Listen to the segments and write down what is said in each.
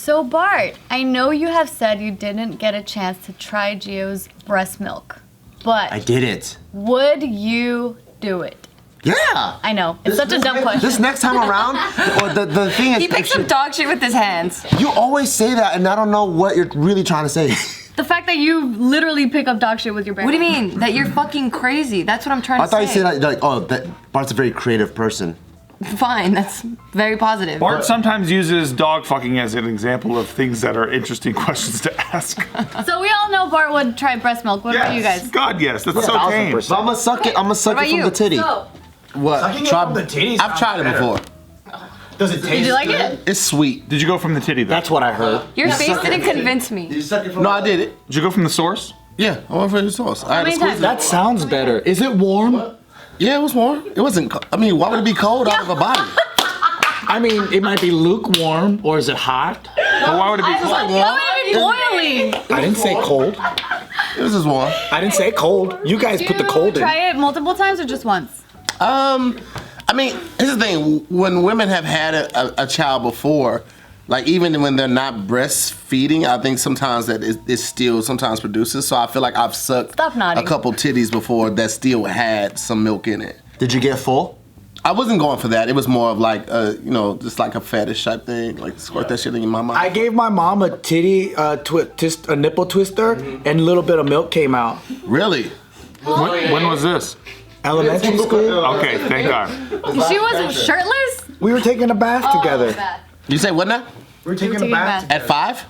So Bart, I know you have said you didn't get a chance to try Gio's breast milk, but I didn't. Would you do it? Yeah. I know. It's such a dumb question. This next time around, well, the thing is... He picks up dog shit with his hands. You always say that, and I don't know what you're really trying to say. The fact that you literally pick up dog shit with your bare hands. What do you mean? That you're fucking crazy. That's what I'm trying to say. I thought you said like, oh, that Bart's a very creative person. Fine, that's very positive. Bart sometimes uses dog fucking as an example of things that are interesting questions to ask. So we all know Bart would try breast milk. What about you guys? God, yes. That's so tame. But I'm gonna suck it. I'm gonna suck it from the titty. So, What? Sucking it from the titties I've tried it before. Does it taste did you like good? it? It's sweet. Did you go from the titty, though? That's what I heard. Your face didn't convince me. Did you suck it from No, I did it. Did you go from the source? Yeah, I went for the sauce. I had to many squeeze times? it. That sounds better. Is it warm? Yeah, it was warm. It wasn't. I mean, why would it be cold out of a body? I mean, it might be lukewarm, or is it hot? But why would it be cold? Why would it be boiling? I didn't say cold. It was just warm. I didn't say cold. You guys Did put the you cold in. try it multiple times or just once? I mean, here's the thing. When women have had a child before, like even when they're not breastfeeding, I think sometimes that it still sometimes produces. So I feel like I've sucked Stop nodding. a couple titties before that still had some milk in it. Did you get full? I wasn't going for that. It was more of like, just like a fetish type thing. Like squirt that shit in my mouth. I gave my mom a titty, a nipple twister, and a little bit of milk came out. Really? When was this? Elementary school. Okay, thank God. She was shirtless? We were taking a bath together. You say what now? We were taking a taking a bath. bath. At 5?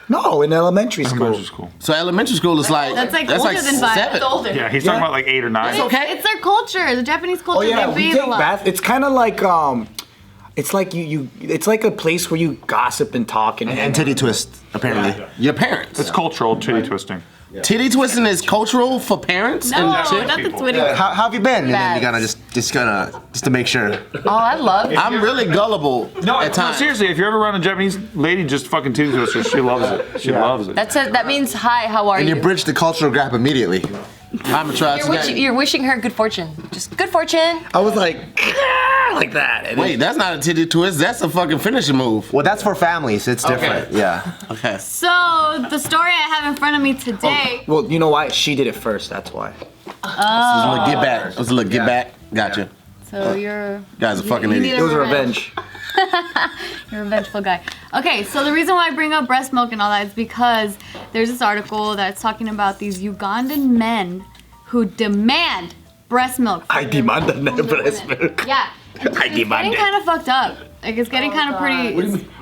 No, in elementary school. Elementary school. So elementary school is like That's like older than 5. 7. That's older. Yeah, he's talking about like 8 or 9. It's their culture. The Japanese culture. Oh yeah, they we bathe take a lot. bath. It's kind of like it's like it's like a place where you gossip and talk And titty twist, apparently. Your parents. It's cultural titty twisting. Titty twisting is cultural for parents No, and chicks? not the people. Twitter. How have you been? And then you Bad. gotta just to make sure. Oh, I love it. I'm really gullible No, at no, times. seriously, if you're ever around a Japanese lady, just fucking titty twister. She loves it. She loves it. That means hi. How are And you? you bridge the cultural gap immediately. I'm a try today. You're wishing her good fortune. Just good fortune. I was like that. And Wait, that's not a titty twist. That's a fucking finishing move. Well, that's for families. It's different. Yeah. Okay. So the story I have in front of me today. well, you know why? She did it first. That's why. It was a little get back. It was a little get back. Gotcha. So you're. Guys are fucking you need idiots. It was revenge. You're a vengeful guy. Okay, so the reason why I bring up breast milk and all that is because there's this article that's talking about these Ugandan men who demand breast milk. I demand the breast milk. Yeah. It's demand getting it. kind of fucked up. Like it's getting kind of pretty.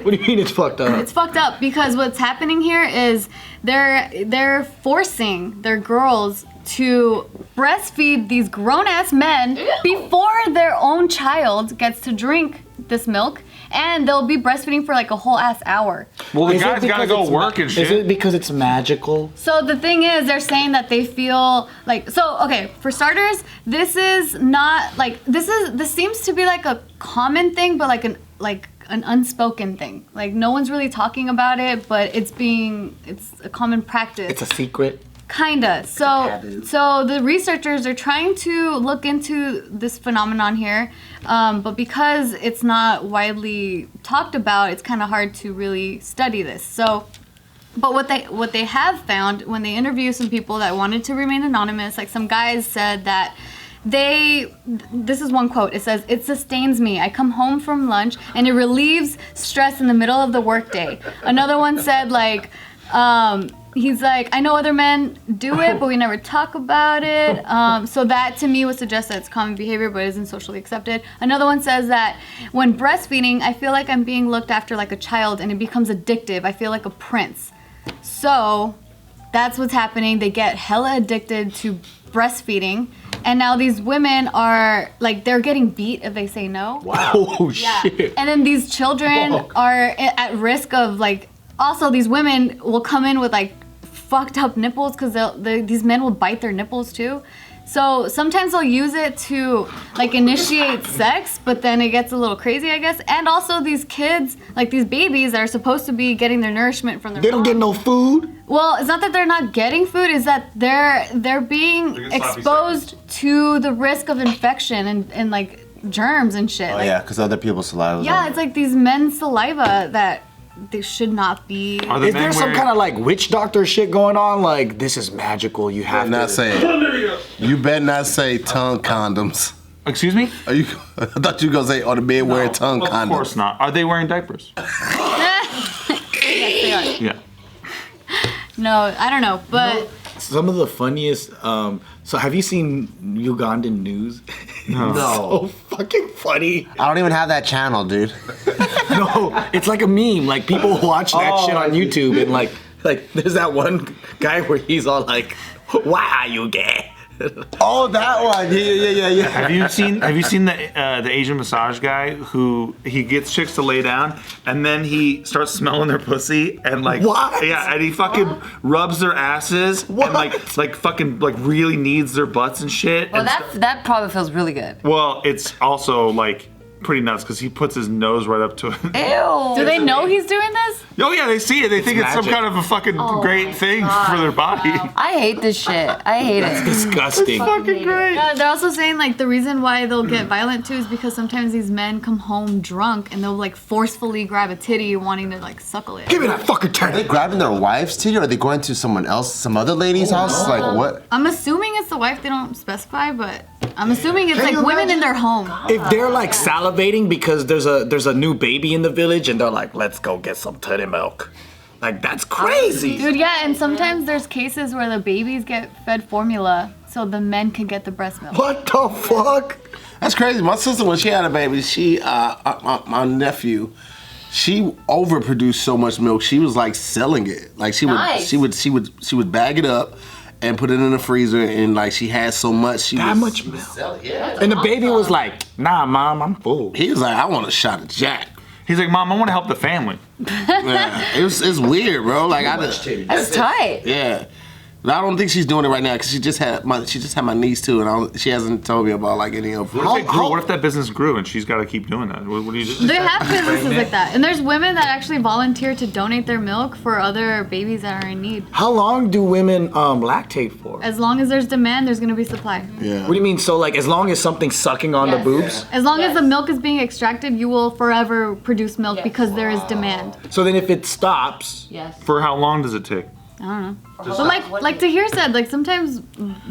What do you mean it's fucked up? It's fucked up because what's happening here is they're forcing their girls to breastfeed these grown-ass men before their own child gets to drink this milk, and they'll be breastfeeding for like a whole ass hour. Well, the Is it guy's gotta because go it's work and Is shit. it because it's magical? So the thing is, they're saying that they feel like okay, for starters, this is not like this seems to be like a common thing, but like an unspoken thing. Like no one's really talking about it, but it's a common practice. It's a secret. Kinda. So the researchers are trying to look into this phenomenon here, but because it's not widely talked about, it's kind of hard to really study this. So, but what they have found when they interview some people that wanted to remain anonymous, like some guys said that this is one quote. It says, "It sustains me. I come home from lunch and it relieves stress in the middle of the workday." Another one said like, he's like, "I know other men do it, but we never talk about it." So that to me would suggest that it's common behavior, but isn't socially accepted. Another one says that when breastfeeding, I feel like I'm being looked after like a child and it becomes addictive. I feel like a prince. So that's what's happening. They get hella addicted to breastfeeding. And now these women are like, they're getting beat if they say no. Wow. Oh shit. And then these children are at risk of like, also these women will come in with like fucked up nipples because these men will bite their nipples too. So sometimes they'll use it to like initiate sex, but then it gets a little crazy, I guess. And also these kids, like these babies that are supposed to be getting their nourishment from their They don't get no food. Well, it's not that they're not getting food, it's that they're being exposed to the risk of infection and like germs and shit. Oh like, yeah, because other people's saliva. yeah, it's like these men's saliva that they should not be. Are the Is men there some wearing- kind of like witch doctor shit going on? Like this is magical. You have Better not to. say it. You better not say tongue condoms. Excuse me? Are you? I thought you were gonna say on the bed wearing tongue Of condoms. course not. Are they wearing diapers? Yes, they are. Yeah. No, I don't know, but Some of the funniest. So have you seen Ugandan news? No. So fucking funny. I don't even have that channel, dude. No, it's like a meme. Like people watch that shit on YouTube and like there's that one guy where he's all like, "Why are you gay?" Oh, that one. Yeah. Have you seen the Asian massage guy who he gets chicks to lay down and then he starts smelling their pussy and like What? Yeah, and he fucking rubs their asses and like fucking like really kneads their butts and shit. Well, and that probably feels really good. well, it's also like pretty nuts because he puts his nose right up to it. Ew. do they know he's doing this? Oh yeah, they see it. They think it's some magic. kind of a fucking great thing for their body. I hate this shit. I hate it. Disgusting. Fucking great. They're also saying like the reason why they'll get violent too is because sometimes these men come home drunk and they'll like forcefully grab a titty wanting to like suckle it. Give me that fucking Are they titty. grabbing their wife's titty or are they going to someone else, some other lady's house? Like what? I'm assuming it's the wife. They don't specify, but I'm assuming it's like women in their home. If they're like salivating because there's a new baby in the village and they're like, let's go get some titty milk. Like that's crazy. Dude, yeah, and sometimes there's cases where the babies get fed formula so the men can get the breast milk. What the fuck? That's crazy. My sister, when she had a baby, my nephew, she overproduced so much milk. She was like selling it. Like she would bag it up and put it in the freezer, and like she had so much. That much milk. And the baby was like, nah, mom, I'm full. He was like, I want a shot of Jack. He's like, Mom, I want to help the family. Yeah, it's weird, bro. Like That's tight. yeah. But I don't think she's doing it right now because she just had my niece too, and she hasn't told me about like any of. What if, what if that business grew and she's got to keep doing that? What do you do? They have businesses like that. And there's women that actually volunteer to donate their milk for other babies that are in need. How long do women lactate for? As long as there's demand, there's going to be supply. Yeah. What do you mean? So like as long as something's sucking on the boobs? As long as the milk is being extracted, you will forever produce milk because there is demand. So then if it stops, Yes. For how long does it take? I don't know. But like Tahir said, like sometimes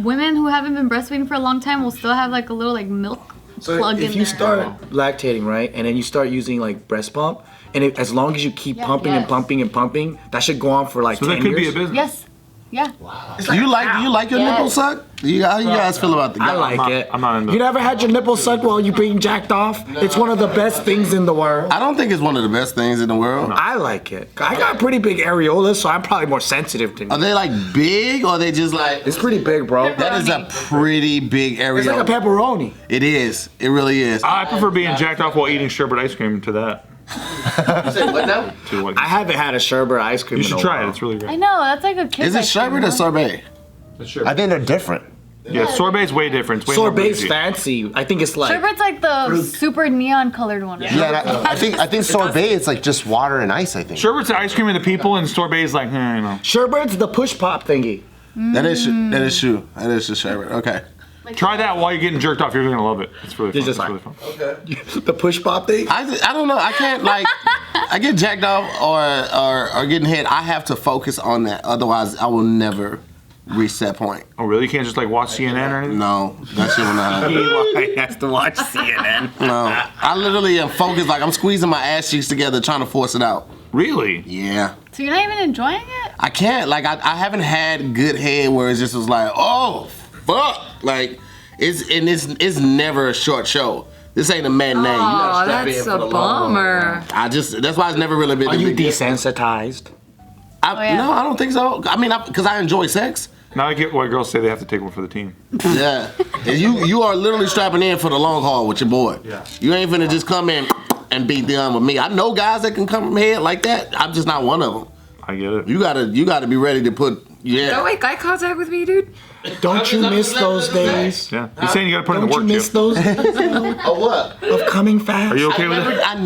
women who haven't been breastfeeding for a long time will still have like a little like milk plug in if you there. start lactating, right, and then you start using like breast pump, and as long as you keep pumping and Yes. pumping and pumping, that should go on for like So 10 that could years. be a business. Yes. Yeah. Do you like your Yes. nipple sucked? How you guys feel about the I like it. I'm not into You it. never had your nipple sucked while you being jacked off? It's one of the best things in the world. I don't think it's one of the best things in the world. I like it. I got pretty big areolas, so I'm probably more sensitive to Are it. they like big or are they just like? It's pretty big, bro. That is a pretty big area. It's like a pepperoni. It is. It really is. I prefer being jacked off while eating sherbet ice cream to that. What now? To what I haven't had a sherbet ice cream. you in should a try it. while. It's really I great. know. That's like a kid. Is it sherbet or sorbet? I think they're different. Yeah, sorbet's way different. It's way more Sorbet's bougie. fancy. I think it's like Sherbet's like the super neon colored one. Yeah, and I think sorbet is like just water and ice. I think. Sherbet's the ice cream of the people, and sorbet's like, you know. sherbet's the push pop thingy. That is true. That is the sherbet. Okay. Try that while you're getting jerked off. You're gonna love it. It's really fun. It's just It's like- really fun. The push pop thing. I don't know. I can't like. I get jacked off or getting hit. I have to focus on that. Otherwise, I will never reach that point. Oh, really? You can't just like watch CNN or anything? No, that shit will not happen. He has to watch CNN. No, I literally am focused. Like I'm squeezing my ass cheeks together, trying to force it out. Really? Yeah. So you're not even enjoying it? I can't. Like I haven't had good head where it just was like, oh fuck. Like it's never a short show. This ain't a matinee. You gotta strap in for the long haul. That's why it's never really been. Are a you big deal. desensitized? yeah. No, I don't think so. I mean, because I enjoy sex. Now I get why girls say they have to take one for the team. Yeah. And you are literally strapping in for the long haul with your boy. Yeah. You ain't finna just come in and beat them with me. I know guys that can come from head like that. I'm just not one of them. I get it. You gotta be ready to put. Yeah. Don't make eye contact with me, dude. Don't you miss those days? Yeah. He's saying you gotta put in Don't the you work, miss too. those days Oh what? of coming fast? Are you okay with it? I've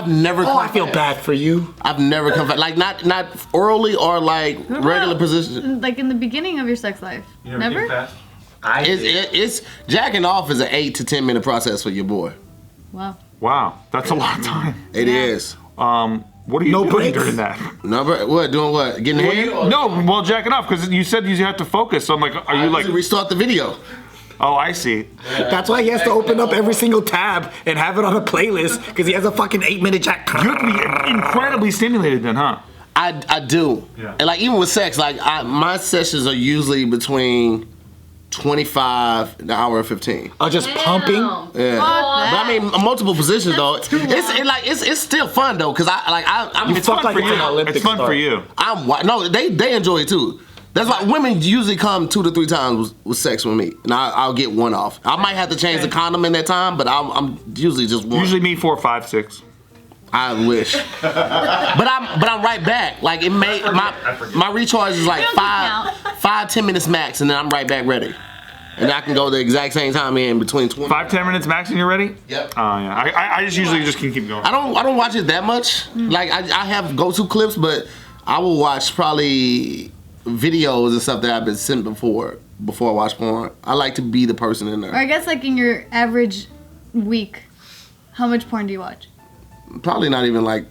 never. Oh, I feel bad for you. I've never come back. Like not orally or like regular position. Like in the beginning of your sex life. Never? It's jacking off is an 8 to 10 minute process for your boy. Wow. Wow, that's a long time. It is. What are you No doing breaks? during that? No, but what? Doing what? Getting head? No, well, jacking off because you said you have to focus. So I'm like, are you like? Restart the video? Oh, I see. That's why he has to open up every single tab and have it on a playlist because he has a fucking 8-minute jack. You have to be incredibly stimulated then, huh? I do. Yeah. And like even with sex, like my sessions are usually between 25 an hour and 15. Oh, just pumping? Yeah. But I mean multiple positions though. It's still fun though, cause I'm It's fun for you. It's fun for you. No, they enjoy it too. That's why women usually come 2 to 3 times with sex with me, and I'll get one off. I might have to change the condom in that time, but I'm usually just one. Usually me 4, 5, 6. I wish, but I'm right back. Like it may my recharge is like 5-10 minutes max, and then I'm right back ready, and I can go the exact same time in between 20. 5-10 minutes max and you're ready? Yep. Oh yeah. I just usually just can keep going. I don't watch it that much. Like I have go-to clips, but I will watch probably videos and stuff that I've been sent before I watch porn. I like to be the person in Or there. I guess like in your average week, how much porn do you watch? Probably not even like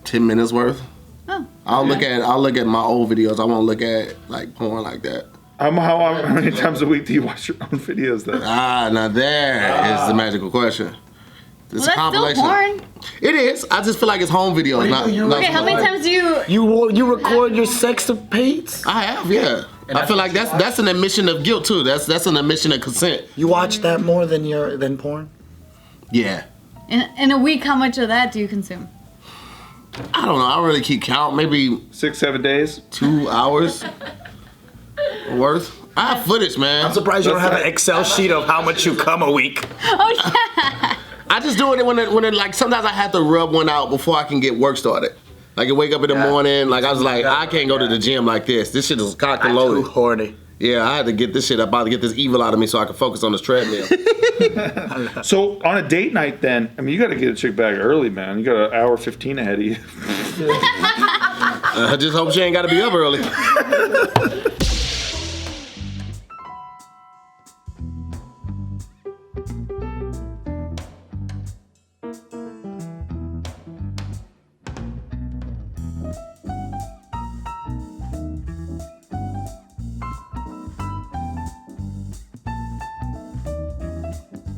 10 minutes worth. Oh. I'll look at my old videos. I won't look at like porn like that. How many times a week do you watch your own videos then? Now there is the magical question. It's Well, that's still porn. It is. I just feel like it's home videos. Not Okay, how many times do you? You record your sextapades? I have, yeah. I feel like that's an admission of guilt too. That's an admission of consent. You watch that more than porn? Yeah. In a week, how much of that do you consume? I don't know. I don't really keep count. Maybe 6-7 days. 2 hours worth. I have footage, man. I'm surprised you don't have an Excel sheet of how much you come a week. Oh yeah. I just do it when it like sometimes I have to rub one out before I can get work started. Like I wake up in the morning, like I was like, I can't go to the gym like this. This shit is cocked and loaded. Too horny. Yeah, I had to get this shit up, about to get this evil out of me so I can focus on this treadmill. So on a date night then, I mean you gotta get a chick back early, man. You got an hour 15 ahead of you. I just hope she ain't got to be up early.